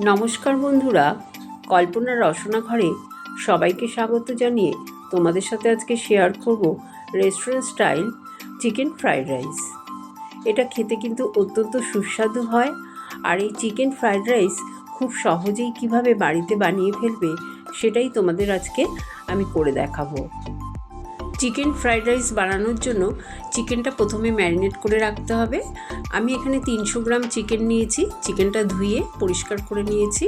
নমস্কার বন্ধুরা, কল্পনার রসনা ঘরে সবাইকে স্বাগত জানিয়ে তোমাদের সাথে আজকে শেয়ার করব restaurant style chicken fried rice. এটা খেতে কিন্তু অত্যন্ত সুস্বাদু হয়। আর এই চিকেন ফ্রাইড রাইস খুব সহজেই কিভাবে বাড়িতে বানিয়ে ফেলবে সেটাই তোমাদের আজকে আমি করে দেখাবো। চিকেন ফ্রাইড রাইস বানানোর জন্য চিকেনটা প্রথমে ম্যারিনেট করে রাখতে হবে। আমি এখানে 300 গ্রাম চিকেন নিয়েছি। চিকেনটা ধুয়ে পরিষ্কার করে নিয়েছি।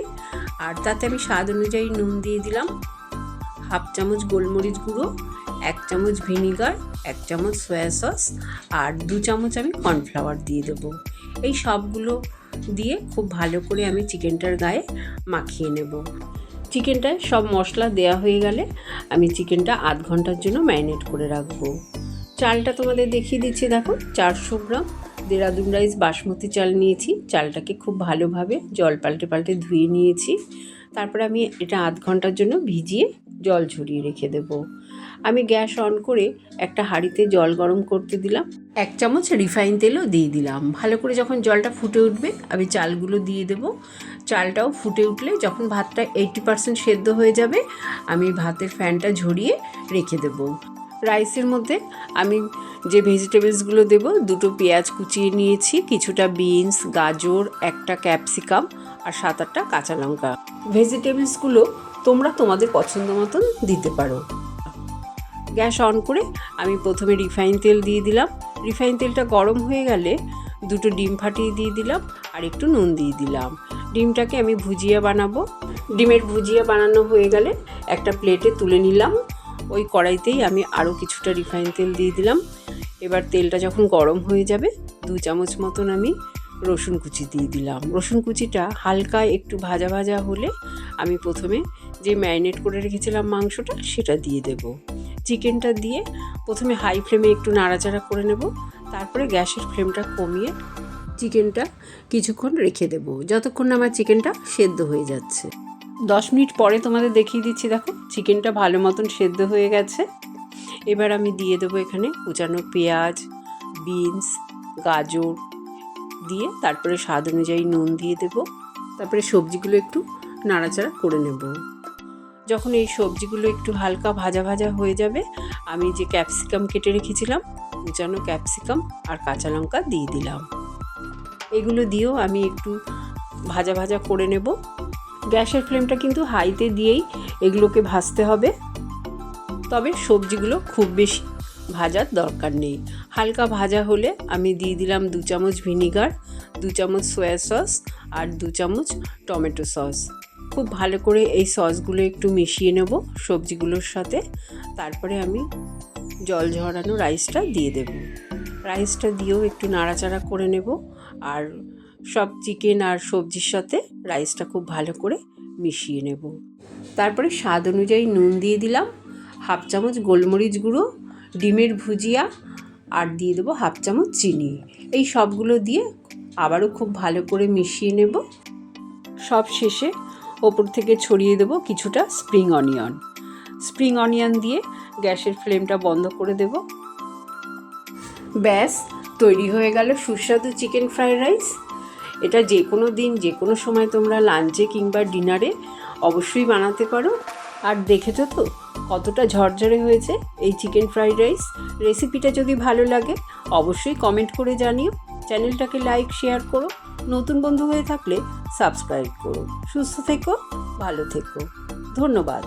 আর তাতে আমি স্বাদ অনুযায়ী নুন দিয়ে দিলাম, হাফ চামচ গোলমরিচ গুঁড়ো, 1 চামচ ভিনিগার, 1 চামচ সয়া সস আর 2 চামচ আমি কর্নফ্লাওয়ার দিয়ে দেবো। এই সবগুলো দিয়ে খুব ভালো করে আমি চিকেনটার গায়ে মাখিয়ে নেব। চিকেনটায় সব মশলা দেয়া হয়ে গেলে আমি চিকেনটা আধ ঘন্টার জন্য ম্যারিনেট করে রাখবো। চালটা তোমাদের দেখিয়ে দিচ্ছি। দেখো, 400 গ্রাম দেরাদুন রাইস বাসমতি চাল নিয়েছি। চালটাকে খুব ভালোভাবে জল পাল্টে ধুয়ে নিয়েছি। তারপরে আমি এটা আধ ঘন্টার জন্য ভিজিয়ে জল ঝরিয়ে রেখে দেবো। আমি গ্যাস অন করে একটা হাঁড়িতে জল গরম করতে দিলাম, 1 চামচ রিফাইন তেলও দিয়ে দিলাম। ভালো করে যখন জলটা ফুটে উঠবে আমি চালগুলো দিয়ে দেব। চালটাও ফুটে উঠলে যখন ভাতটা 80% সেদ্ধ হয়ে যাবে আমি ভাতের ফ্যানটা ঝরিয়ে রেখে দেব। রাইসের মধ্যে আমি যে ভেজিটেবলসগুলো দেব, 2টো পেঁয়াজ কুচিয়ে নিয়েছি, কিছুটা বিনস, গাজর, একটা ক্যাপসিকাম আর 7-8টা কাঁচা লঙ্কা। ভেজিটেবলসগুলো তোমরা তোমাদের পছন্দ মতন দিতে পারো। গ্যাস অন করে আমি প্রথমে রিফাইন তেল দিয়ে দিলাম। রিফাইন তেলটা গরম হয়ে গেলে 2টো ডিম ফাটিয়ে দিয়ে দিলাম আর একটু নুন দিয়ে দিলাম। ডিমটাকে আমি ভুজিয়া বানাবো। ডিমের ভুজিয়া বানানো হয়ে গেলে একটা প্লেটে তুলে নিলাম। ওই কড়াইতেই আমি আরও কিছুটা রিফাইন তেল দিয়ে দিলাম। এবার তেলটা যখন গরম হয়ে যাবে 2 চামচ মতন আমি রসুন কুচি দিয়ে দিলাম। রসুন কুচিটা হালকা একটু ভাজা ভাজা হলে আমি প্রথমে যে ম্যারিনেট করে রেখেছিলাম মাংসটা সেটা দিয়ে দেব। চিকেনটা দিয়ে প্রথমে হাই ফ্লেমে একটু নাড়াচাড়া করে নেব। তারপরে গ্যাসের ফ্লেমটা কমিয়ে চিকেনটা কিছুক্ষণ রেখে দেব, যতক্ষণ না আমার চিকেনটা সেদ্ধ হয়ে যাচ্ছে। 10 মিনিট পরে তোমাদের দেখিয়ে দিচ্ছি। দেখো, চিকেনটা ভালো মতন সেদ্ধ হয়ে গেছে। এবার আমি দিয়ে দেবো এখানে কুচানো পেঁয়াজ, বিনস, গাজর দিয়ে তারপরে স্বাদ অনুযায়ী নুন দিয়ে দেব। তারপরে সবজিগুলো একটু নাড়াচাড়া করে নেব। যখন এই সবজিগুলো একটু হালকা ভাজা ভাজা হয়ে যাবে আমি যে ক্যাপসিকাম কেটে রেখেছিলাম, কুচানো ক্যাপসিকাম আর কাঁচা লঙ্কা দিয়ে দিলাম। এগুলো দিয়েও আমি একটু ভাজা ভাজা করে নেব। গ্যাসের ফ্লেমটা কিন্তু হাইতে দিয়েই এগুলোকে ভাজতে হবে। তবে সবজিগুলো খুব বেশি ভাজার দরকার নেই। হালকা ভাজা হলে আমি দিয়ে দিলাম 2 চামচ ভিনিগার, 2 চামচ সয়া সস আর 2 চামচ টমেটো সস। খুব ভালো করে এই সসগুলো একটু মিশিয়ে নেব সবজিগুলোর সাথে। তারপরে আমি জল ঝরানো রাইসটা দিয়ে দেব। রাইসটা দিয়েও একটু নাড়াচাড়া করে নেব আর সব চিকেন আর সবজির সাথে রাইসটা খুব ভালো করে মিশিয়ে নেব। তারপরে স্বাদ অনুযায়ী নুন দিয়ে দিলাম, হাফ চামচ গোলমরিচ গুঁড়ো, ডিমের ভুজিয়া আর দিয়ে দেবো হাফ চামচ চিনি। এই সবগুলো দিয়ে আবারও খুব ভালো করে মিশিয়ে নেব। সব শেষে ওপর থেকে ছড়িয়ে দেবো কিছুটা স্প্রিং অনিয়ন দিয়ে গ্যাসের ফ্লেমটা বন্ধ করে দেব। ব্যাস, তৈরি হয়ে গেল সুস্বাদু চিকেন ফ্রাইড রাইস। এটা যে কোনো দিন যে কোনো সময় তোমরা লাঞ্চে কিংবা ডিনারে অবশ্যই বানাতে পারো। আর দেখেছো তো কতটা ঝরঝরে হয়েছে এই চিকেন ফ্রাইড রাইস। রেসিপিটা যদি ভালো লাগে অবশ্যই কমেন্ট করে জানিও। চ্যানেলটাকে লাইক শেয়ার করো। নতুন বন্ধু হয়ে থাকলে সাবস্ক্রাইব করো। সুস্থ থেকো, ভালো থেকো। ধন্যবাদ।